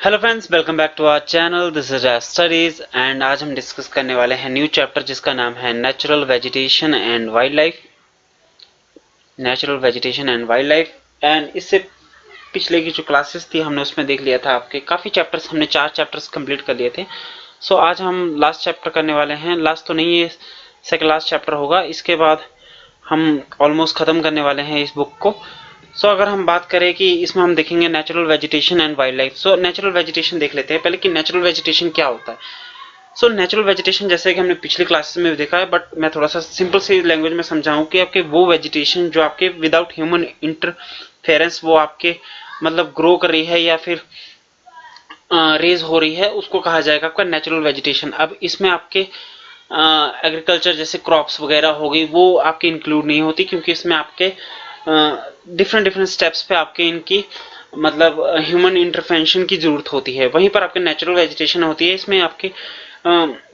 Hello friends, welcome back to our channel. This is studies and आज हम discuss करने वाले हैं न्यू चैप्टर जिसका नाम है natural vegetation and wild life. Natural vegetation and wild life. And इससे पिछले की जो क्लासेस थी हमने उसमें देख लिया था आपके काफ़ी चैप्टर्स, हमने 4 चैप्टर्स कंप्लीट कर लिए थे। सो आज हम लास्ट चैप्टर करने वाले हैं। लास्ट तो नहीं, ये सेकंड लास्ट चैप्टर होगा। इसके बाद हम ऑलमोस्ट ख़त्म करने वाले हैं इस बुक को। सो अगर हम बात करें कि इसमें हम देखेंगे natural vegetation and wild life. So natural vegetation देख लेते हैं पहले कि नेचुरल वेजिटेशन क्या होता है। सो नेचुरल वेजिटेशन जैसे कि हमने पिछली क्लासेस में भी देखा है, बट मैं थोड़ा सा सिंपल सी लैंग्वेज में समझाऊं कि आपके वो वेजिटेशन जो आपके विदाउट ह्यूमन इंटरफेरेंस वो आपके मतलब ग्रो कर रही है या फिर रेज हो रही है, उसको कहा जाएगा आपका नेचुरल वेजिटेशन। अब इसमें आपके एग्रीकल्चर जैसे क्रॉप्स वगैरह हो गई वो आपके इंक्लूड नहीं होती, क्योंकि इसमें आपके डिफरेंट स्टेप्स पे आपके इनकी मतलब ह्यूमन इंटरवेंशन की जरूरत होती है। वहीं पर आपके नेचुरल वेजिटेशन होती है, इसमें आपके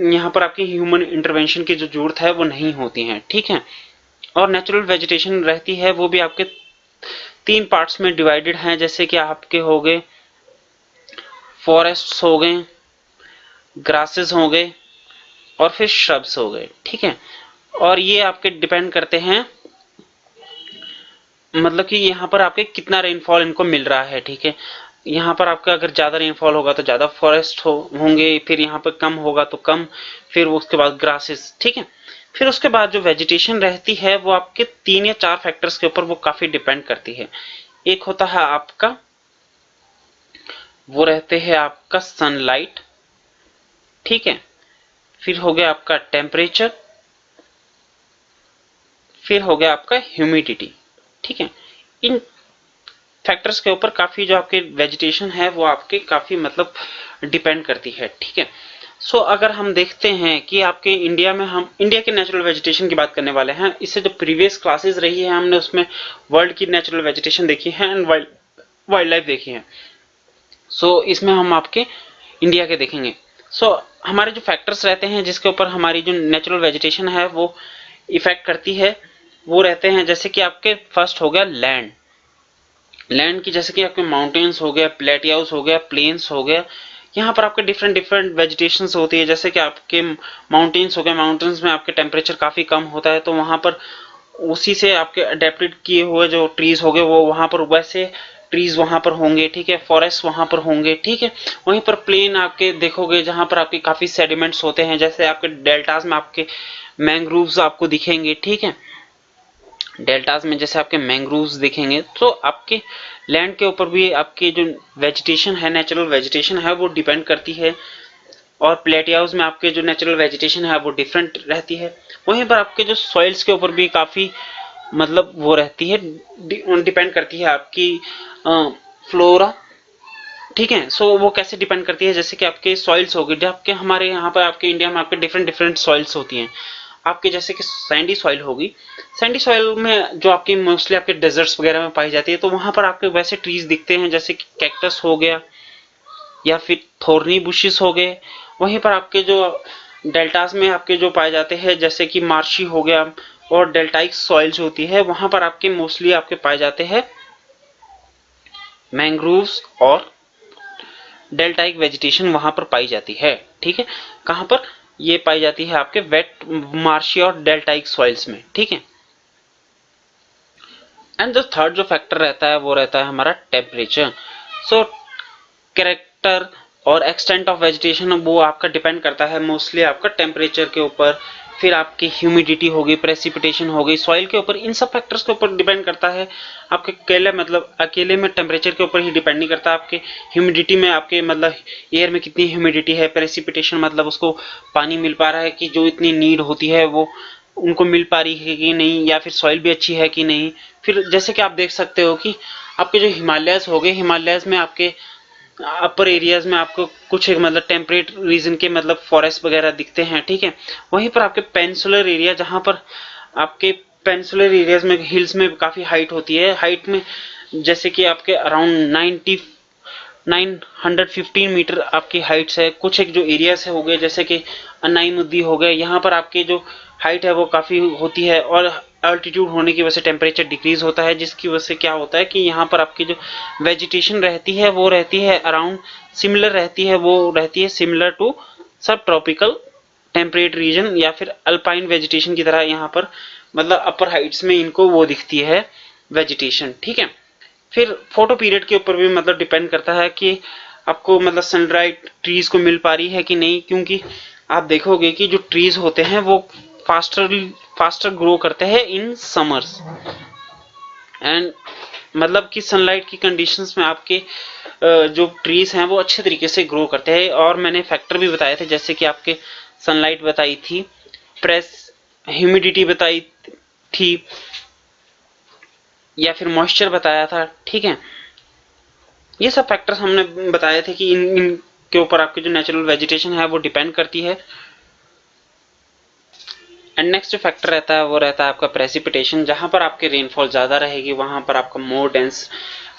यहाँ पर आपकी ह्यूमन इंटरवेंशन की जो जरूरत है वो नहीं होती है, ठीक है। और नेचुरल वेजिटेशन रहती है वो भी आपके 3 पार्ट्स में डिवाइडेड हैं, जैसे कि आपके हो गए फॉरेस्ट्स हो गए, ग्रासेस हो गए और फिर श्रब्स हो गए, ठीक है। और ये आपके डिपेंड करते हैं मतलब कि यहाँ पर आपके कितना रेनफॉल इनको मिल रहा है, ठीक है। यहाँ पर आपका अगर ज्यादा रेनफॉल होगा तो ज्यादा फॉरेस्ट होंगे, फिर यहाँ पर कम होगा तो कम, फिर उसके बाद ग्रासेस, ठीक है। फिर उसके बाद जो वेजिटेशन रहती है वो आपके 3 या 4 फैक्टर्स के ऊपर वो काफी डिपेंड करती है। एक होता है आपका, वो रहते हैं आपका सनलाइट, ठीक है। फिर हो गया आपका टेम्परेचर, फिर हो गया आपका ह्यूमिडिटी, ठीक है। इन फैक्टर्स के ऊपर काफी जो आपके वेजिटेशन है वो आपके काफी मतलब डिपेंड करती है, ठीक है। सो अगर हम देखते हैं कि आपके इंडिया में, हम इंडिया के नेचुरल वेजिटेशन की बात करने वाले हैं। इससे जो प्रीवियस क्लासेस रही है हमने उसमें वर्ल्ड की नेचुरल वेजिटेशन देखी है एंड वाइल्ड लाइफ देखी है। सो इसमें हम आपके इंडिया के देखेंगे। सो हमारे जो फैक्टर्स रहते हैं जिसके ऊपर हमारी जो नेचुरल वेजिटेशन है वो इफेक्ट करती है, वो रहते हैं जैसे कि आपके फर्स्ट हो गया लैंड। लैंड की जैसे कि आपके माउंटेन्स हो गया, प्लेटियाउस हो गया, प्लेन्स हो गया। यहाँ पर आपके डिफरेंट वेजिटेशंस होती है, जैसे कि आपके माउंटेन्स हो गए, माउंटेन्स में आपके टेम्परेचर काफी कम होता है तो वहां पर उसी से आपके अडेप्टेड किए हुए जो ट्रीज हो गए वो वहां पर वैसे ट्रीज वहां पर होंगे, ठीक है। फॉरेस्ट वहां पर होंगे, ठीक है। वहीं पर प्लेन आपके देखोगे जहां पर आपके काफी सेडिमेंट्स होते हैं, जैसे आपके डेल्टास में आपके मैंग्रोव्स आपको दिखेंगे, ठीक है। डेल्टास में जैसे आपके मैंग्रोव्स दिखेंगे, तो आपके लैंड के ऊपर भी आपकी जो वेजिटेशन है, नेचुरल वेजिटेशन है वो डिपेंड करती है। और प्लेटियाउस में आपके जो नेचुरल वेजिटेशन है वो डिफरेंट रहती है। वहीं पर आपके जो सॉइल्स के ऊपर भी काफी मतलब वो रहती है, डिपेंड करती है आपकी फ्लोरा, ठीक है। सो वो कैसे डिपेंड करती है, जैसे कि आपके सॉइल्स हो गए, आपके हमारे यहाँ पर आपके इंडिया में आपके डिफरेंट सॉइल्स होती हैं। आपके जैसे कि सैंडी सॉइल होगी, सैंडी सॉइल में जो आपकी मोस्टली आपके डेजर्ट्स वगैरह में पाई जाती है, तो वहां पर आपके वैसे ट्रीज दिखते हैं जैसे कि कैक्टस हो गया या फिर थोर्नी बुशेस हो गए। वहीं पर आपके जो डेल्टास में आपके जो पाए जाते हैं जैसे कि मार्शी हो गया और डेल्टाइक सॉइल्स होती है, वहां पर आपके मोस्टली आपके पाए जाते हैं मैंग्रोव्स और डेल्टाइक वेजिटेशन वहां पर पाई जाती है, ठीक है। कहां पर ये पाई जाती है आपके वेट मार्शी और डेल्टाइक सॉइल्स में, ठीक है। एंड जो थर्ड जो फैक्टर रहता है वो रहता है हमारा टेम्परेचर। सो कैरेक्टर और एक्सटेंट ऑफ वेजिटेशन वो आपका डिपेंड करता है मोस्टली आपका टेम्परेचर के ऊपर, फिर आपकी ह्यूमिडिटी होगी, प्रेसिपिटेशन हो गई, सॉइल के ऊपर, इन सब फैक्टर्स के ऊपर डिपेंड करता है। आपके अकेले में टेम्परेचर के ऊपर ही डिपेंड नहीं करता, आपके ह्यूमिडिटी में आपके मतलब एयर में कितनी ह्यूमिडिटी है, प्रेसिपिटेशन मतलब उसको पानी मिल पा रहा है कि जो इतनी नीड होती है वो उनको मिल पा रही है कि नहीं, या फिर सॉइल भी अच्छी है कि नहीं। फिर जैसे कि आप देख सकते हो कि आपके जो हिमालयस हो गए, हिमालयस में आपके अपर एरियाज में आपको कुछ मतलब टेम्परेट रीजन के मतलब फॉरेस्ट वगैरह दिखते हैं, ठीक है। वहीं पर आपके पेनिनसुलर एरिया, जहां पर आपके पेनिनसुलर एरियाज में हिल्स में काफी हाइट होती है, हाइट में जैसे कि आपके अराउंड 915 मीटर आपकी हाइट्स है। कुछ एक जो एरियाज हो गए जैसे कि अन्नाई मुद्दी हो गए, यहाँ पर आपके जो हाइट है वो काफी होती है। और अल्टीट्यूड होने की वजह से टेम्परेचर डिक्रीज होता है, जिसकी वजह से क्या होता है कि यहाँ पर आपकी जो वेजिटेशन रहती है वो रहती है अराउंड सिमिलर रहती है, वो रहती है सिमिलर टू सब ट्रॉपिकल टेम्परेट रीजन या फिर अल्पाइन वेजिटेशन की तरह यहाँ पर मतलब अपर हाइट्स में इनको वो दिखती है वेजिटेशन, ठीक है। फिर फोटो पीरियड के ऊपर भी मतलब डिपेंड करता है कि आपको मतलब सनलाइट ट्रीज को मिल पा रही है कि नहीं, क्योंकि आप देखोगे कि जो ट्रीज होते हैं वो फास्टर ग्रो करते हैं इन समर्स एंड मतलब कि सनलाइट की कंडीशंस में आपके जो ट्रीज हैं वो अच्छे तरीके से ग्रो करते हैं। और मैंने फैक्टर भी बताए थे, जैसे कि आपके सनलाइट बताई थी, प्रेस ह्यूमिडिटी बताई थी या फिर मॉइस्चर बताया था, ठीक है। ये सब फैक्टर्स हमने बताए थे कि इन के ऊपर आपकी जो नेचुरल वेजिटेशन है वो डिपेंड करती है। एंड नेक्स्ट जो फैक्टर रहता है वो रहता है आपका प्रेसिपिटेशन। जहां पर आपके रेनफॉल ज्यादा रहेगी वहां पर आपका मोर डेंस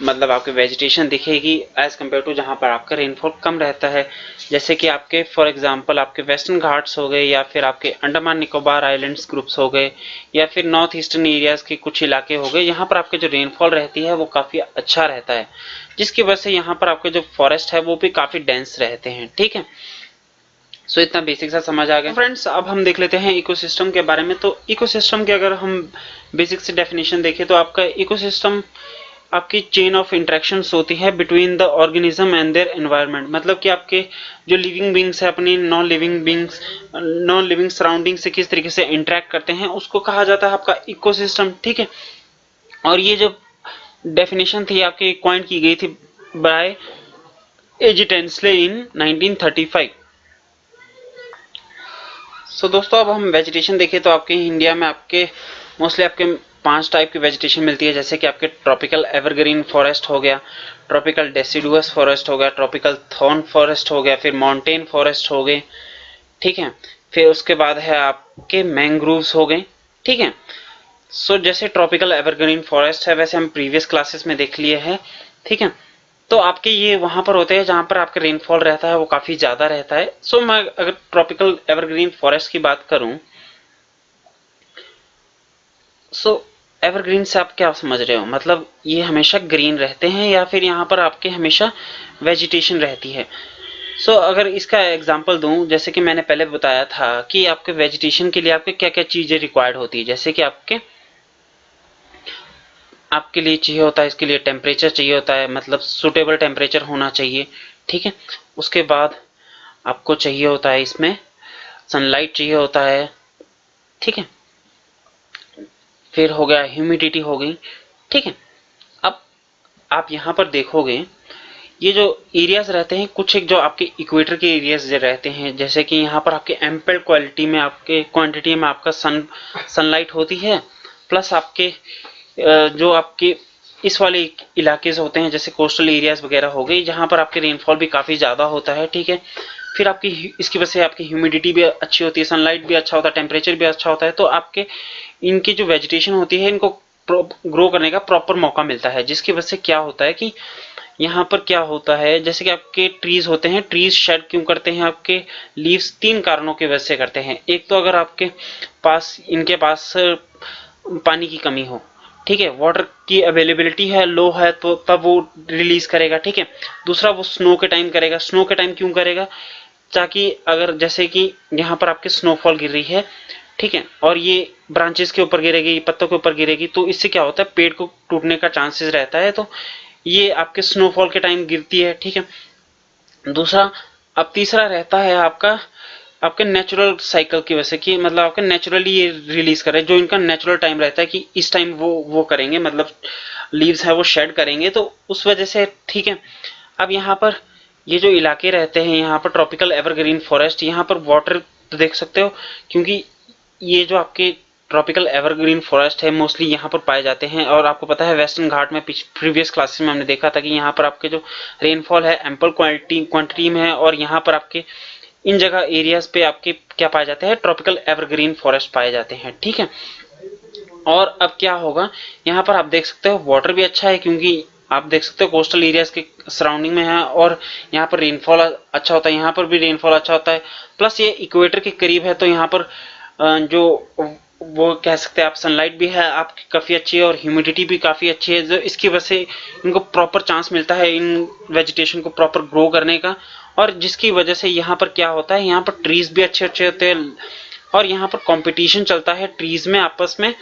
मतलब आपकी वेजिटेशन दिखेगी एज कम्पेयर टू जहां पर आपका रेनफॉल कम रहता है। जैसे कि आपके फॉर एग्जांपल आपके वेस्टर्न घाट्स हो गए या फिर आपके अंडमान निकोबार आइलैंड्स ग्रुप्स हो गए या फिर नॉर्थ ईस्टर्न एरियाज के कुछ इलाके हो गए, यहाँ पर आपके जो रेनफॉल रहती है वो काफी अच्छा रहता है, जिसकी वजह से यहाँ पर आपके जो फॉरेस्ट है वो भी काफी डेंस रहते हैं, ठीक है। सो इतना बेसिक सा समझ आ गया फ्रेंड्स। अब हम देख लेते हैं इकोसिस्टम के बारे में। तो इकोसिस्टम के अगर हम बेसिक से डेफिनेशन देखें तो आपका इकोसिस्टम आपकी चेन ऑफ इंटरेक्शंस होती है between the organism and their environment. मतलब कि आपके जो लिविंग बींग्स है अपनी नॉन लिविंग सराउंडिंग से किस तरीके से इंटरेक्ट करते हैं उसको कहा जाता है आपका इकोसिस्टम, ठीक है। और ये जो डेफिनेशन थी आपकी कॉइन की गई थी बाय एजी टेंसले इन 1935। सो दोस्तों अब हम वेजिटेशन देखें तो आपके इंडिया में आपके मोस्टली आपके 5 टाइप की वेजिटेशन मिलती है, जैसे कि आपके ट्रॉपिकल एवरग्रीन फॉरेस्ट हो गया, ट्रॉपिकल डेसिडुअस फॉरेस्ट हो गया, ट्रॉपिकल थॉर्न फॉरेस्ट हो गया, फिर माउंटेन फॉरेस्ट हो गए, ठीक है। फिर उसके बाद है आपके मैंग्रोव्स हो गए, ठीक है। सो जैसे ट्रॉपिकल एवरग्रीन फॉरेस्ट है वैसे हम प्रीवियस क्लासेस में देख लिए हैं, ठीक है। तो आपके ये वहां पर होते हैं जहां पर आपका रेनफॉल रहता है वो काफी ज्यादा रहता है। सो मैं अगर ट्रॉपिकल एवरग्रीन फॉरेस्ट की बात करूं, सो एवरग्रीन से आप क्या समझ रहे हो, मतलब ये हमेशा ग्रीन रहते हैं या फिर यहाँ पर आपके हमेशा वेजिटेशन रहती है। सो अगर इसका एग्जांपल दूं, जैसे कि मैंने पहले बताया था कि आपके वेजिटेशन के लिए आपके क्या क्या चीजें रिक्वायर्ड होती है, जैसे कि आपके लिए चाहिए होता है, इसके लिए टेम्परेचर चाहिए होता है, मतलब सुटेबल टेम्परेचर होना चाहिए, ठीक है। उसके बाद आपको चाहिए होता है इसमें सनलाइट चाहिए होता है, ठीक है। फिर हो गया ह्यूमिडिटी हो गई, ठीक है। अब आप यहाँ पर देखोगे ये जो एरियाज रहते हैं कुछ एक जो आपके इक्वेटर के एरियाज रहते हैं, जैसे कि यहाँ पर आपके एम्पल क्वालिटी में आपके क्वांटिटी में आपका सनलाइट होती है, प्लस आपके जो आपके इस वाले इलाके होते हैं जैसे कोस्टल एरियाज वगैरह हो गए जहां पर आपके रेनफॉल भी काफी ज्यादा होता है, ठीक है। फिर आपकी इसकी वजह से आपकी ह्यूमिडिटी भी अच्छी होती है, सनलाइट भी अच्छा होता है, टेम्परेचर भी अच्छा होता है, तो आपके इनकी जो वेजिटेशन होती है इनको ग्रो करने का प्रॉपर मौका मिलता है, जिसकी वजह से क्या होता है कि यहाँ पर क्या होता है, जैसे कि आपके ट्रीज होते हैं, ट्रीज शेड क्यों करते हैं, आपके लीव्स 3 कारणों की वजह से करते हैं। एक तो अगर आपके पास इनके पास पानी की कमी हो, ठीक है, वाटर की अवेलेबिलिटी है लो है तो तब वो रिलीज करेगा, ठीक है। दूसरा वो स्नो के टाइम करेगा। स्नो के टाइम क्यों करेगा, ताकि अगर जैसे कि यहाँ पर आपके स्नोफॉल गिर रही है, ठीक है, और ये ब्रांचेस के ऊपर गिरेगी, पत्तों के ऊपर गिरेगी, तो इससे क्या होता है पेड़ को टूटने का चांसेस रहता है, तो ये आपके स्नोफॉल के टाइम गिरती है, ठीक है। दूसरा अब तीसरा रहता है आपका आपके नेचुरल साइकिल की वजह से कि मतलब आपके नेचुरली ये रिलीज करे, जो इनका नेचुरल टाइम रहता है कि इस टाइम वो करेंगे, मतलब लीव्स है वो शेड करेंगे, तो उस वजह से, ठीक है। अब यहाँ पर ये जो इलाके रहते हैं यहाँ पर ट्रॉपिकल एवरग्रीन फॉरेस्ट, यहाँ पर वाटर तो देख सकते हो, क्योंकि ये जो आपके ट्रॉपिकल एवरग्रीन फॉरेस्ट है मोस्टली यहाँ पर पाए जाते हैं। और आपको पता है वेस्टर्न घाट में प्रीवियस क्लासेस में हमने देखा था कि यहाँ पर आपके जो रेनफॉल है एम्पल क्वांटिटी में है, और यहाँ पर आपके इन जगह एरियाज पे आपके क्या पाए जाते हैं, ट्रॉपिकल एवरग्रीन फॉरेस्ट पाए जाते हैं, ठीक है। और अब क्या होगा, यहाँ पर आप देख सकते हो वाटर भी अच्छा है, क्योंकि आप देख सकते हो कोस्टल एरियाज के सराउंडिंग में है, और यहाँ पर रेनफॉल अच्छा होता है, यहाँ पर भी रेनफॉल अच्छा होता है, प्लस ये इक्वेटर के करीब है, तो यहाँ पर जो वो कह सकते हैं आप, सनलाइट भी है आपकी काफ़ी अच्छी है और ह्यूमिडिटी भी काफ़ी अच्छी है, जो इसकी वजह से इनको प्रॉपर चांस मिलता है इन वेजिटेशन को प्रॉपर ग्रो करने का। और जिसकी वजह से यहाँ पर क्या होता है, यहाँ पर ट्रीज भी अच्छे अच्छे होते हैं और यहाँ पर कंपटीशन चलता है ट्रीज में आपस में,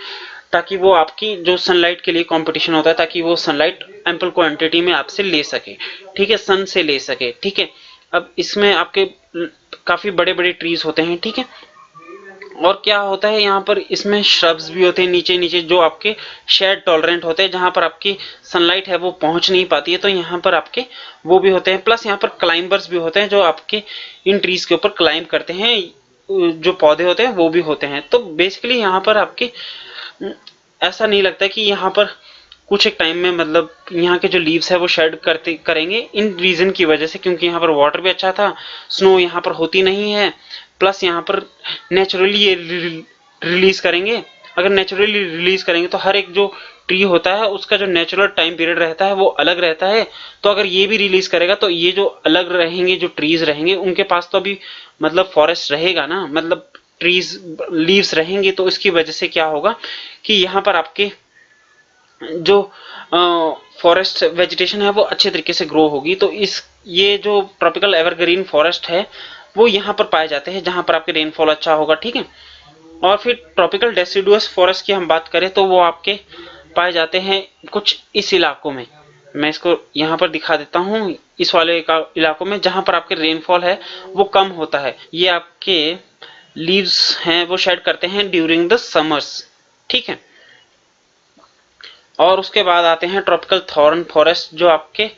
ताकि वो आपकी जो सनलाइट के लिए कंपटीशन होता है, ताकि वो सनलाइट एम्पल क्वांटिटी में आपसे ले सके, ठीक है, सन से ले सके, ठीक है। अब इसमें आपके काफी बड़े बड़े ट्रीज होते हैं, ठीक है। और क्या होता है यहाँ पर, इसमें श्रब्स भी होते हैं नीचे नीचे जो आपके शेड टॉलरेंट होते हैं, जहां पर आपकी सनलाइट है वो पहुंच नहीं पाती है, तो यहाँ पर आपके वो भी होते हैं। प्लस यहाँ पर क्लाइंबर्स भी होते हैं जो आपके इन ट्रीज के ऊपर क्लाइंब करते हैं, जो पौधे होते हैं वो भी होते हैं। तो बेसिकली यहाँ पर आपके ऐसा नहीं लगता कि यहाँ पर कुछ एक टाइम में मतलब यहाँ के जो लीव्स है वो शेड करते करेंगे, इन रीजन की वजह से, क्योंकि यहाँ पर वाटर भी अच्छा था, स्नो यहाँ पर होती नहीं है, प्लस यहाँ पर नेचुरली ये रिलीज करेंगे। अगर नेचुरली रिलीज करेंगे तो हर एक जो ट्री होता है उसका जो नेचुरल टाइम पीरियड रहता है वो अलग रहता है, तो अगर ये भी रिलीज करेगा तो ये जो अलग रहेंगे जो ट्रीज रहेंगे उनके पास तो अभी मतलब फॉरेस्ट रहेगा ना, मतलब ट्रीज लीव्स रहेंगे, तो इसकी वजह से क्या होगा कि यहाँ पर आपके जो फॉरेस्ट वेजिटेशन है वो अच्छे तरीके से ग्रो होगी। तो इस ये जो ट्रॉपिकल एवरग्रीन फॉरेस्ट है वो यहाँ पर पाए जाते हैं जहां पर आपके रेनफॉल अच्छा होगा, ठीक है। और फिर ट्रॉपिकल डेसिडुअस फॉरेस्ट की हम बात करें तो वो आपके पाए जाते हैं कुछ इस इलाकों में, मैं इसको यहाँ पर दिखा देता हूँ, इस वाले इलाकों में जहां पर आपके रेनफॉल है वो कम होता है। ये आपके लीव्स हैं वो शेड करते हैं ड्यूरिंग द समर्स, ठीक है। और उसके बाद आते हैं ट्रॉपिकल थॉर्न फॉरेस्ट, जो आपके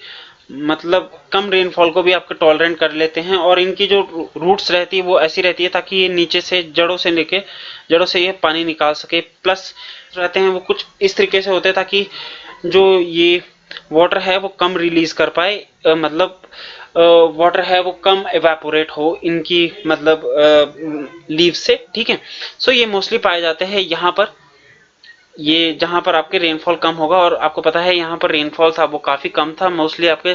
मतलब कम रेनफॉल को भी आपके टॉलरेंट कर लेते हैं, और इनकी जो रूट्स रहती है वो ऐसी रहती है ताकि ये नीचे से जड़ों से ये पानी निकाल सके। प्लस रहते हैं वो कुछ इस तरीके से होते हैं ताकि जो ये वाटर है वो कम रिलीज कर पाए, मतलब वाटर है वो कम एवेपोरेट हो इनकी मतलब लीव से, ठीक है। सो ये मोस्टली पाए जाते हैं यहाँ पर, ये जहां पर आपके रेनफॉल कम होगा, और आपको पता है यहाँ पर रेनफॉल था वो काफी कम था, मोस्टली आपके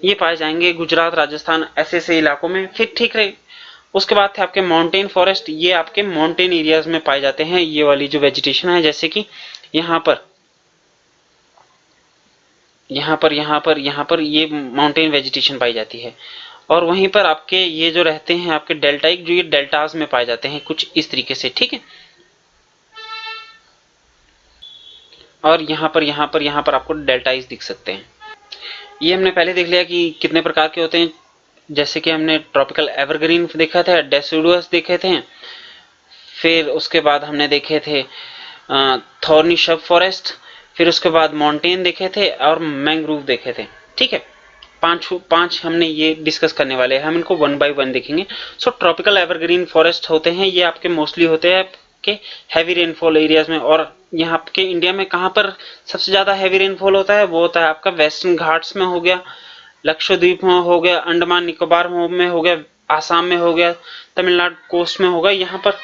ये पाए जाएंगे गुजरात राजस्थान ऐसे ऐसे इलाकों में, फिर ठीक रहे। उसके बाद थे आपके माउंटेन फॉरेस्ट, ये आपके माउंटेन एरियाज में पाए जाते हैं ये वाली जो वेजिटेशन है, जैसे कि यहाँ पर ये माउंटेन वेजिटेशन पाई जाती है। और वहीं पर आपके ये जो रहते हैं आपके डेल्टाइक, जो ये डेल्टाज में पाए जाते हैं कुछ इस तरीके से, ठीक है। और यहाँ पर आपको डेल्टाइज दिख सकते हैं। ये हमने पहले देख लिया कि कितने प्रकार के होते हैं, जैसे कि हमने ट्रॉपिकल एवरग्रीन देखा था, डेसिडुअस देखे थे, फिर उसके बाद हमने देखे थे थॉर्नी शब फॉरेस्ट, फिर उसके बाद माउंटेन देखे थे और मैंग्रोव देखे थे, ठीक है। पांच हमने ये डिस्कस करने वाले हैं, हम इनको वन बाय वन देखेंगे। सो ट्रॉपिकल एवरग्रीन फॉरेस्ट होते हैं ये आपके मोस्टली होते हैं आपके हैवी रेनफॉल एरियाज में। और यहाँ के इंडिया में कहाँ पर सबसे ज्यादा हैवी रेनफॉल होता है, वो होता है आपका वेस्टर्न घाट्स में हो गया, लक्षद्वीप में हो गया, अंडमान निकोबार में हो गया, आसाम में हो गया, तमिलनाडु कोस्ट में होगा, यहाँ पर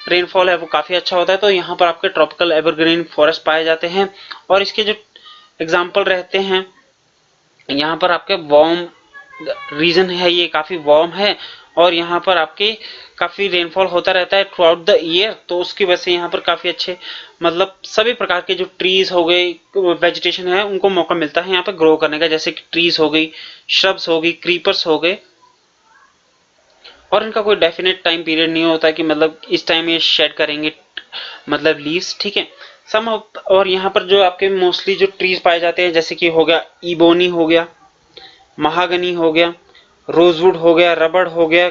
रेनफॉल है वो काफी अच्छा होता है। तो यहाँ पर आपके ट्रॉपिकल एवरग्रीन फॉरेस्ट पाए जाते हैं। और इसके जो एग्जाम्पल रहते हैं, यहाँ पर आपके वार्म रीजन है, ये काफी वार्म है, और यहाँ पर आपके काफी रेनफॉल होता रहता है थ्रू आउट द ईयर, तो उसकी वजह से यहाँ पर काफी अच्छे मतलब सभी प्रकार के जो ट्रीज हो गए, वेजिटेशन है, उनको मौका मिलता है यहाँ पे ग्रो करने का, जैसे कि ट्रीज हो गई, श्रब्स हो गई, क्रीपर्स हो गए। और इनका कोई डेफिनेट टाइम पीरियड नहीं होता कि मतलब इस टाइम ये शेड करेंगे मतलब लीव्स, ठीक है। सम और यहाँ पर जो आपके मोस्टली जो ट्रीज पाए जाते हैं, जैसे कि हो गया इबोनी हो गया, महागनी हो गया, रोजवुड हो गया, रबड़ हो गया,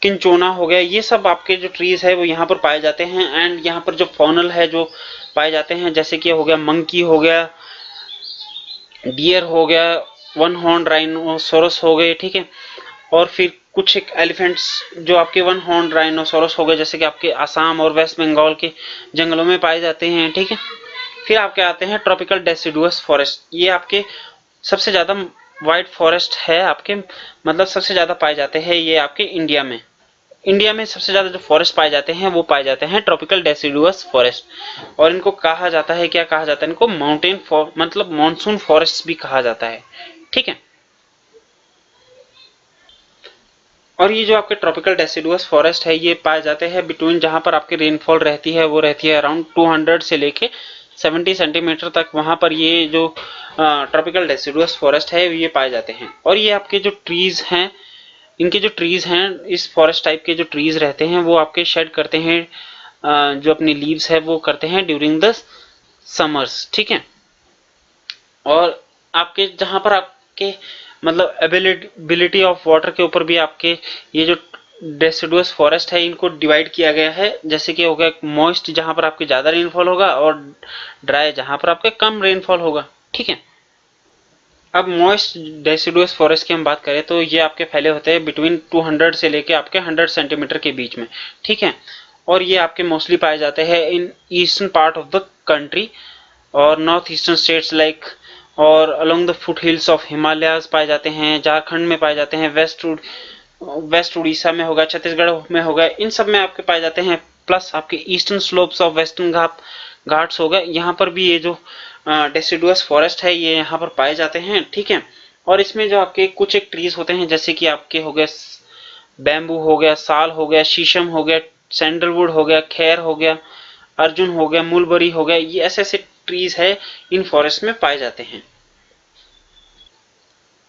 किंचोना हो गया, ये सब आपके जो ट्रीज है वो यहाँ पर पाए जाते हैं। एंड यहाँ पर जो फॉनल है जो पाए जाते हैं, जैसे कि हो गया मंकी हो गया, डियर हो गया, वन हॉर्न राइनोसोरस हो गए, ठीक है। और फिर कुछ एक एलिफेंट्स जो आपके वन हॉर्न राइनोसोरस हो गए, जैसे कि आपके आसाम और वेस्ट बंगाल के जंगलों में पाए जाते हैं, ठीक है। फिर आपके आते हैं ट्रॉपिकल डेसिडुअस फॉरेस्ट, ये आपके सबसे ज्यादा वाइड फॉरेस्ट है आपके, मतलब सबसे ज्यादा पाए जाते हैं ये आपके इंडिया में सबसे ज्यादा जो फॉरेस्ट पाए जाते हैं वो पाए जाते हैं ट्रॉपिकल डेसिडुअस फॉरेस्ट। और इनको कहा जाता है, क्या कहा जाता है इनको, माउंटेन मतलब मॉनसून फॉरेस्ट भी कहा जाता है, ठीक है। और ये जो आपके ट्रॉपिकल डेसिडुअस फॉरेस्ट है ये पाए जाते हैं बिटवीन, जहां पर आपकी रेनफॉल रहती है वो रहती है अराउंड 200 से लेके 70 सेंटीमीटर तक। वहां पर ये जो ट्रॉपिकल डेसिडुअस फॉरेस्ट है ये पाए जाते हैं। और ये आपके जो ट्रीज हैं, इनके जो ट्रीज हैं, इस फॉरेस्ट टाइप के जो ट्रीज रहते हैं वो आपके शेड करते हैं, जो अपनी लीव्स है वो करते हैं ड्यूरिंग द समर्स, ठीक है। और आपके जहां पर आपके मतलब अवेलेबिलिटी ऑफ वाटर के ऊपर भी आपके ये जो डेसिडुअस फॉरेस्ट है इनको डिवाइड किया गया है। जैसे कि हो गया मॉइस्ट जहां पर आपके ज्यादा रेनफॉल होगा और ड्राई जहां पर आपके कम रेनफॉल होगा, ठीक है। अब मॉइस्ट डेसिडुअस फॉरेस्ट की हम बात करें तो ये आपके फैले होते हैं बिटवीन 200 से लेके आपके 100 सेंटीमीटर के बीच में, ठीक है। और ये आपके मोस्टली पाए जाते हैं in eastern part of the country और नॉर्थ ईस्टर्न स्टेट्स लाइक, और along the foot hills of Himalayas पाए जाते हैं, झारखंड में पाए जाते हैं, वेस्ट उड़ीसा में होगा, छत्तीसगढ़ में होगा, इन सब में आपके पाए जाते हैं। प्लस आपके eastern slopes of western Ghats होगा, यहाँ पर भी ये जो डेसिडुअस फॉरेस्ट है ये यहाँ पर पाए जाते हैं, ठीक है। और इसमें जो आपके कुछ एक ट्रीज होते हैं जैसे कि आपके हो गए बैम्बू हो गया, साल हो गया, शीशम हो गया, सैंडलवुड हो गया, खैर हो गया, अर्जुन हो गया, मूलबरी हो गया, ये ऐसे ऐसे ट्रीज है इन फॉरेस्ट में पाए जाते हैं।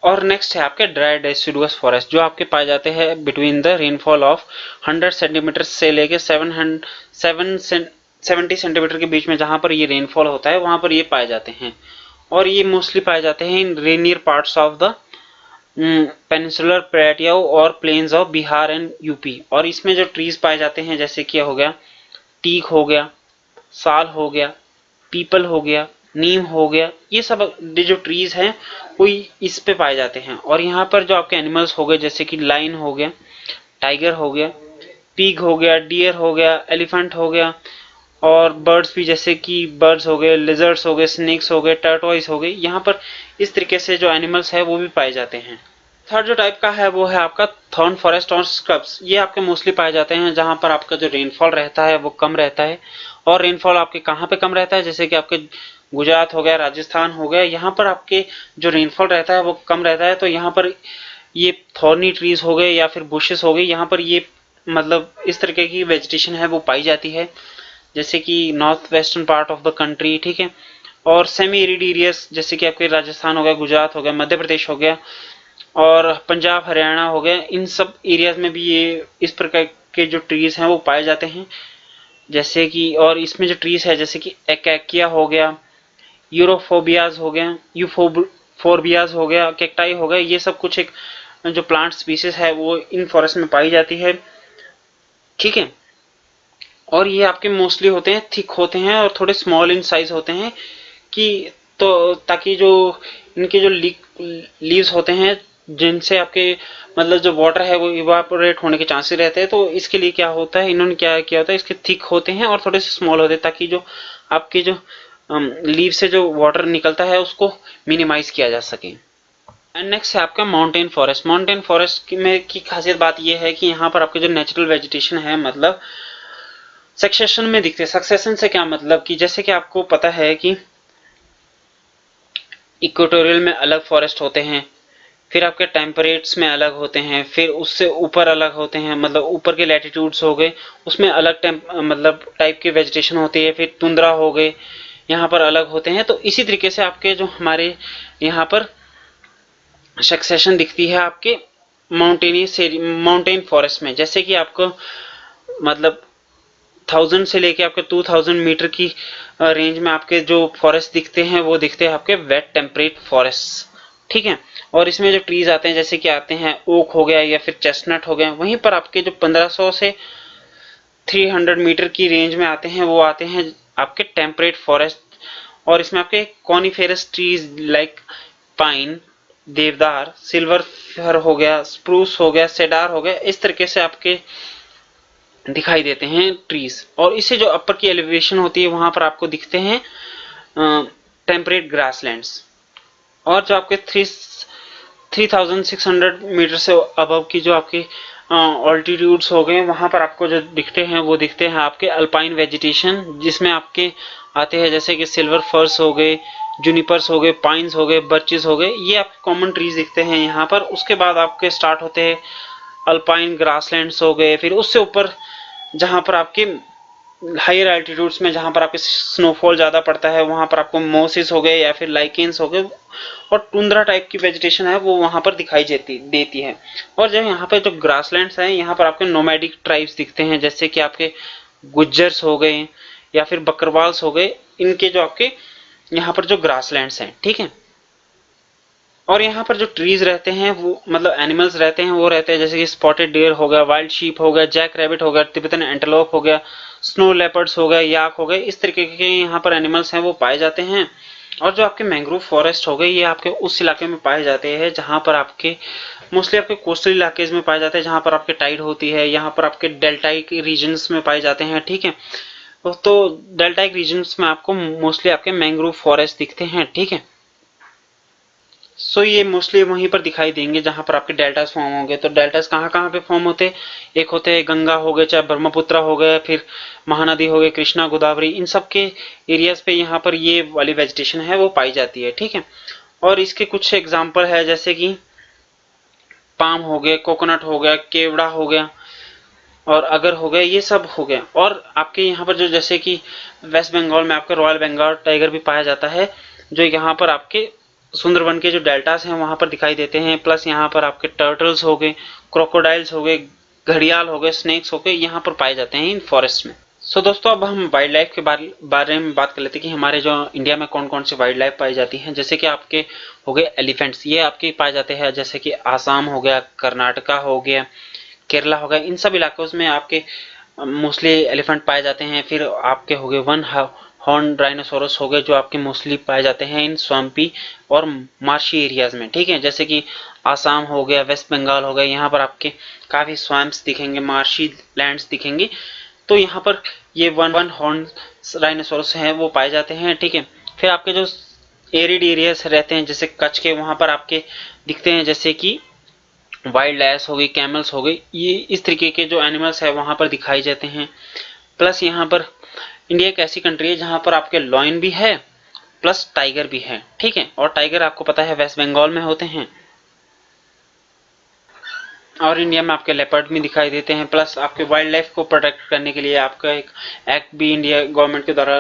और नेक्स्ट है आपके ड्राई डेसिडुअस फॉरेस्ट जो आपके पाए जाते हैं between the rainfall of 100 centimetre से लेके 70 सेंटीमीटर के बीच में, जहां पर ये रेनफॉल होता है वहां पर ये पाए जाते हैं। और ये मोस्टली पाए जाते हैं in rainier parts of the peninsular plateau और plains of Bihar and UP. और इसमें जो ट्रीज पाए जाते हैं जैसे कि हो गया टीक हो गया, साल हो गया, पीपल हो गया, नीम हो गया, ये सब जो ट्रीज हैं वो इस पे पाए जाते हैं। और यहाँ पर जो आपके एनिमल्स हो गए जैसे कि लाइन हो गया, टाइगर हो गया, पिग हो गया, डियर हो गया, एलिफेंट हो गया, और बर्ड्स भी जैसे कि बर्ड्स हो गए, लिजर्ड्स हो गए, स्नेक्स हो गए, टर्टवाइस हो गए, यहाँ पर इस तरीके से जो एनिमल्स है वो भी पाए जाते हैं। थर्ड जो टाइप का है वो है आपका थॉर्न फॉरेस्ट और स्क्रब्स। ये आपके मोस्टली पाए जाते हैं जहां पर आपका जो रेनफॉल रहता है वो कम रहता है। और रेनफॉल आपके कहाँ पे कम रहता है, जैसे कि आपके गुजरात हो गया, राजस्थान हो गया, यहाँ पर आपके जो रेनफॉल रहता है वो कम रहता है। तो यहाँ पर ये थॉर्नी ट्रीज हो गए या फिर बुशेस हो गए, यहाँ पर ये मतलब इस तरीके की वेजिटेशन है वो पाई जाती है, जैसे कि north western part of the country, ठीक है। और सेमी एरिड एरियाज जैसे कि आपके राजस्थान हो गया, गुजरात हो गया, मध्य प्रदेश हो गया, और पंजाब, हरियाणा हो गया, इन सब एरियाज में भी ये इस प्रकार के जो ट्रीज हैं वो पाए जाते हैं। जैसे कि और इसमें जो ट्रीज है जैसे कि एकैकिया हो गया, यूरोफोबियाज हो गया, यूफोरबियाज हो गया, कैक्टाई हो गया, ये सब कुछ एक जो प्लांट स्पीसीज है वो इन फॉरेस्ट में पाई जाती है, ठीक है। और ये आपके मोस्टली होते हैं थिक होते हैं और थोड़े स्मॉल इन साइज होते हैं, कि तो ताकि जो इनके जो लीव्स होते हैं जिनसे आपके मतलब जो वाटर है वो इवापोरेट होने के चांसेस रहते हैं, तो इसके लिए क्या होता है, इन्होंने क्या किया होता है, इसके थिक होते हैं और थोड़े से स्मॉल होते हैं ताकि जो आपके जो लीव से जो वाटर निकलता है उसको मिनिमाइज किया जा सके। एंड नेक्स्ट है आपका माउंटेन फॉरेस्ट। माउंटेन फॉरेस्ट में की खासियत बात यह है कि यहाँ पर आपके जो नेचुरल वेजिटेशन है मतलब सक्सेशन में दिखते हैं। सक्सेशन से क्या मतलब कि जैसे कि आपको पता है कि इक्वेटोरियल में अलग फॉरेस्ट होते हैं, फिर आपके टेम्परेट्स में अलग होते हैं, फिर उससे ऊपर अलग होते हैं, मतलब ऊपर के लैटिट्यूड्स हो गए उसमें अलग मतलब टाइप की वेजिटेशन होती है, फिर तुंद्रा हो गए यहाँ पर अलग होते हैं। तो इसी तरीके से आपके जो हमारे यहाँ पर सक्सेशन दिखती है आपके माउंटेन फॉरेस्ट में। जैसे कि आपको मतलब 1000 से लेके आपके 2000 मीटर की रेंज में आपके जो फॉरेस्ट दिखते हैं वो दिखते हैं आपके वेट टेम्परेट फॉरेस्ट, ठीक है। और इसमें जो ट्रीज आते हैं जैसे कि आते हैं ओक हो गया या फिर चेस्टनट हो गया, वहीं पर आपके जो 1500 से 300 मीटर की रेंज में आते हैं वो आते हैं आपके टेम्परेट फॉरेस्ट। और इसमें आपके कॉनिफेरस ट्रीज लाइक पाइन, देवदार, सिल्वर फर हो गया, स्प्रूस हो गया, सेडार हो गया, इस तरीके से आपके दिखाई देते हैं ट्रीज। और इससे जो अपर की एलिवेशन होती है वहां पर आपको दिखते हैं टेम्परेट ग्रासलैंड्स। और जो आपके 3600 मीटर से अबव की जो आपके ऑल्टीट्यूड्स हो गए वहां पर आपको जो दिखते हैं वो दिखते हैं आपके अल्पाइन वेजिटेशन, जिसमें आपके आते हैं जैसे कि सिल्वर फर्स हो गए, जूनिपर्स हो गए, पाइन्स हो गए, बर्चेस हो गए, ये आपके कॉमन ट्रीज दिखते हैं यहाँ पर। उसके बाद आपके स्टार्ट होते हैं अल्पाइन ग्रासलैंड्स हो गए, फिर उससे ऊपर जहां पर आपके हायर एल्टीट्यूड्स में जहां पर आपके स्नोफॉल ज्यादा पड़ता है वहां पर आपको मोसिस हो गए या फिर लाइकेन्स हो गए और टुंड्रा टाइप की वेजिटेशन है वो वहां पर दिखाई देती है। और जब यहाँ पे जो ग्रासलैंड्स हैं यहाँ पर आपके नोमैडिक ट्राइब्स दिखते हैं, जैसे कि आपके गुज्जर्स हो गए या फिर बकरवाल्स हो गए, इनके जो आपके यहाँ पर जो ग्रासलैंड्स हैं, ठीक है। और यहाँ पर जो ट्रीज रहते हैं वो मतलब एनिमल्स रहते हैं वो रहते हैं जैसे कि स्पॉटेड डियर हो गया, वाइल्ड शीप हो गया, जैक रैबिट हो गया, तिब्बतन एंटेलोप हो गया, स्नो लेपर्ड्स हो गए, याक हो गए, इस तरीके के यहाँ पर एनिमल्स हैं वो पाए जाते हैं। और जो आपके मैंग्रोव फॉरेस्ट हो गए ये आपके उस इलाके में पाए जाते हैं जहां पर आपके मोस्टली आपके कोस्टल इलाकेज में पाए जाते हैं, जहां पर आपके टाइड होती है, यहाँ पर आपके डेल्टाइक रीजन्स में पाए जाते हैं, ठीक है। तो डेल्टाइक रीजन्स में आपको मोस्टली आपके मैंग्रोव फॉरेस्ट दिखते हैं, ठीक है। सो ये मोस्टली वहीं पर दिखाई देंगे जहां पर आपके डेल्टास फॉर्म होंगे। तो डेल्टास कहाँ कहाँ पे फॉर्म होते हैं, एक होते हैं गंगा हो गए, चाहे ब्रह्मपुत्र हो गए, फिर महानदी हो गए, कृष्णा, गोदावरी, इन सब के एरियाज पे यहाँ पर ये वाली वेजिटेशन है वो पाई जाती है, ठीक है। और इसके कुछ एग्जाम्पल है जैसे कि पाम हो गए, कोकोनट हो गया, केवड़ा हो गया और अगर हो गया, ये सब हो गया। और आपके यहाँ पर जो जैसे कि वेस्ट बंगाल में आपका रॉयल बंगाल टाइगर भी पाया जाता है, जो यहाँ पर आपके सुंदरवन के जो डेल्टास हैं वहां पर दिखाई देते हैं। प्लस यहाँ पर आपके टर्टल्स हो गए, क्रोकोडाइल्स हो गए, घड़ियाल हो गए, स्नेक्स हो गए, यहाँ पर पाए जाते हैं इन फॉरेस्ट में। सो दोस्तों अब हम वाइल्ड लाइफ के बारे में बात कर लेते हैं कि हमारे जो इंडिया में कौन कौन सी वाइल्ड लाइफ पाई जाती हैं। जैसे कि आपके हो गए एलिफेंट्स, ये आपके पाए जाते हैं जैसे कि आसाम हो गया, कर्नाटका हो गया, केरला हो गया, इन सब इलाकों में आपके मोस्टली एलिफेंट पाए जाते हैं। फिर आपके हो गए वन हॉर्न डायनासोरस हो गए जो आपके मोस्टली पाए जाते हैं इन स्वाम्पी और मार्शी एरियाज में, ठीक है। जैसे कि आसाम हो गया, वेस्ट बंगाल हो गया, यहाँ पर आपके काफी स्वैम्प्स दिखेंगे, मार्शी लैंड्स दिखेंगे। तो यहाँ पर ये वन हॉर्न डायनासोरस हैं वो पाए जाते हैं, ठीक है। फिर आपके जो एरिड एरियाज रहते हैं जैसे कच्छ के, वहां पर आपके दिखते हैं जैसे कि वाइल्ड एस हो गई, कैमल्स हो गई, ये इस तरीके के जो एनिमल्स है वहां पर दिखाई जाते हैं। प्लस यहाँ पर इंडिया एक ऐसी कंट्री है जहां पर आपके लॉयन भी है प्लस टाइगर भी है, ठीक है। और टाइगर आपको पता है वेस्ट बंगाल में होते हैं और इंडिया में आपके लेपर्ड भी दिखाई देते हैं। प्लस आपके वाइल्ड लाइफ को प्रोटेक्ट करने के लिए आपका एक एक्ट भी इंडिया गवर्नमेंट के द्वारा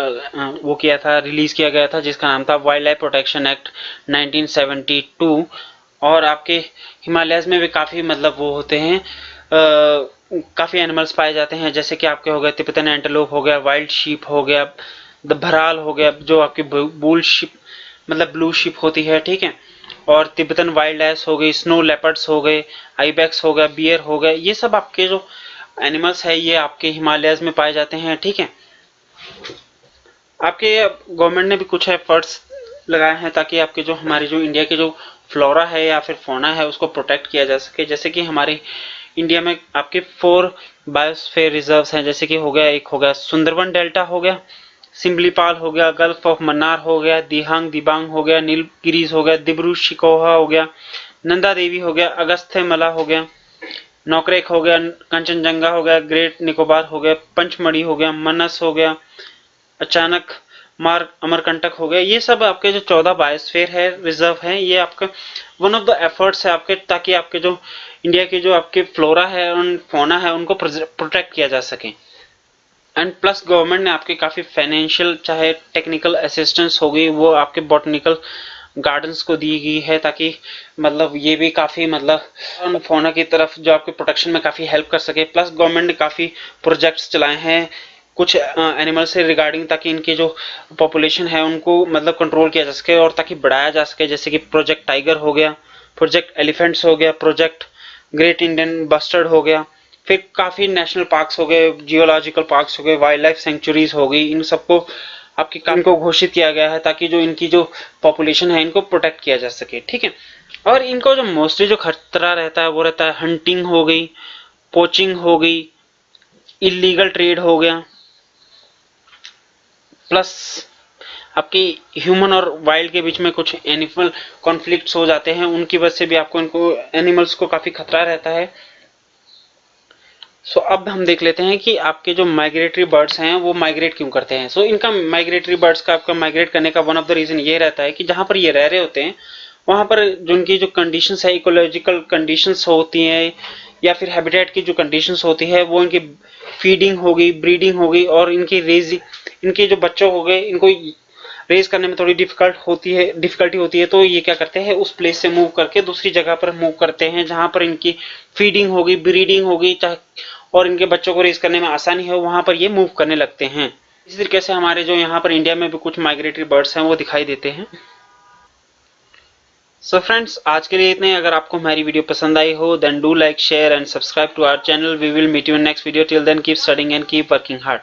वो किया था, रिलीज किया गया था, जिसका नाम था वाइल्ड लाइफ प्रोटेक्शन एक्ट 1972। और आपके हिमालयस में भी काफी मतलब वो होते हैं, काफी एनिमल्स पाए जाते हैं जैसे कि आपके हो गए तिब्बतन एंटेलोप हो गया, वाइल्ड शीप हो गया, भराल हो गया जो आपकी बुल शिप मतलब ब्लू शिप होती है, ठीक है। और तिब्बतन वाइल्ड एस हो गई, स्नो लेपर्ड्स हो गए, आइबेक्स हो गया, बियर हो गया, ये सब आपके जो एनिमल्स है ये आपके हिमालयस में पाए जाते हैं, ठीक है। आपके गवर्नमेंट ने भी कुछ एफर्ट्स लगाए हैं ताकि आपके जो हमारे जो इंडिया के जो फ्लोरा है या फिर फोना है उसको प्रोटेक्ट किया जा सके। जैसे कि हमारे इंडिया में आपके 4 बायोस्फीयर रिजर्व्स हैं, जैसे कि हो गया, एक हो गया सुंदरवन डेल्टा हो गया, सिमलीपाल हो गया, गल्फ ऑफ मन्नार हो गया, दिहांग दिबांग हो गया, नीलगिरीज हो गया, दिब्रू शिकोहा हो गया, नंदा देवी हो गया, अगस्त्य मला हो गया, नौकरेक हो गया, कंचनजंगा हो गया, ग्रेट निकोबार हो गया, पंचमढ़ी हो गया, मनस हो गया, अचानक मार्ग अमरकंटक हो गया। ये सब आपके जो 14 बायोस्फीयर है रिजर्व है, ये आपका वन ऑफ द एफर्ट्स है आपके, ताकि आपके जो इंडिया के जो आपके फ्लोरा है और फोना है उनको प्रोटेक्ट किया जा सके। एंड प्लस गवर्नमेंट ने आपके काफी फाइनेंशियल चाहे टेक्निकल असिस्टेंस हो गई वो आपके बॉटनिकल गार्डन्स को दी गई है, ताकि मतलब ये भी काफी मतलब फोना की तरफ जो आपके प्रोटेक्शन में काफी हेल्प कर सके। प्लस गवर्नमेंट ने काफी प्रोजेक्ट्स चलाए हैं कुछ एनिमल से रिगार्डिंग, ताकि इनकी जो पॉपुलेशन है उनको मतलब कंट्रोल किया जा सके और ताकि बढ़ाया जा सके। जैसे कि प्रोजेक्ट टाइगर हो गया, प्रोजेक्ट एलिफेंट्स हो गया, प्रोजेक्ट ग्रेट इंडियन बस्टर्ड हो गया, फिर काफी नेशनल पार्क्स हो गए, जियोलॉजिकल पार्क्स हो गए, वाइल्ड लाइफ सेंचुरीज हो गई, इन सबको आपके काम को घोषित किया गया है ताकि जो इनकी जो पॉपुलेशन है इनको प्रोटेक्ट किया जा सके, ठीक है। और इनको जो मोस्टली जो खतरा रहता है वो रहता है हंटिंग हो गई, पोचिंग हो गई, इलीगल ट्रेड हो गया, प्लस आपके ह्यूमन और वाइल्ड के बीच में कुछ एनिमल कॉन्फ्लिक्ट्स हो जाते हैं, उनकी वजह से भी आपको इनको एनिमल्स को काफी खतरा रहता है। सो अब हम देख लेते हैं कि आपके जो माइग्रेटरी बर्ड्स हैं वो माइग्रेट क्यों करते हैं। सो इनका माइग्रेटरी बर्ड्स का आपका माइग्रेट करने का वन ऑफ द रीजन ये रहता है कि जहां पर ये रह रहे होते हैं वहां पर जो उनकी जो कंडीशंस है, इकोलॉजिकल कंडीशंस होती हैं या फिर हैबिटेट की जो कंडीशंस होती है वो इनकी फीडिंग होगी, ब्रीडिंग होगी और इनकी रेजिंग, इनके जो बच्चों हो गए इनको रेज करने में थोड़ी डिफिकल्टी होती है, तो ये क्या करते हैं उस प्लेस से मूव करके दूसरी जगह पर मूव करते हैं जहां पर इनकी फीडिंग होगी, ब्रीडिंग होगी और इनके बच्चों को रेज करने में आसानी हो, वहां पर ये मूव करने लगते हैं। इसी तरीके से हमारे जो यहाँ पर इंडिया में भी कुछ माइग्रेटरी बर्ड्स हैं वो दिखाई देते हैं। सो फ्रेंड्स, आज के लिए इतना ही। अगर आपको हमारी वीडियो पसंद आई हो then do like, share and subscribe to our channel. We will meet you in next video. Till then keep studying and keep working hard.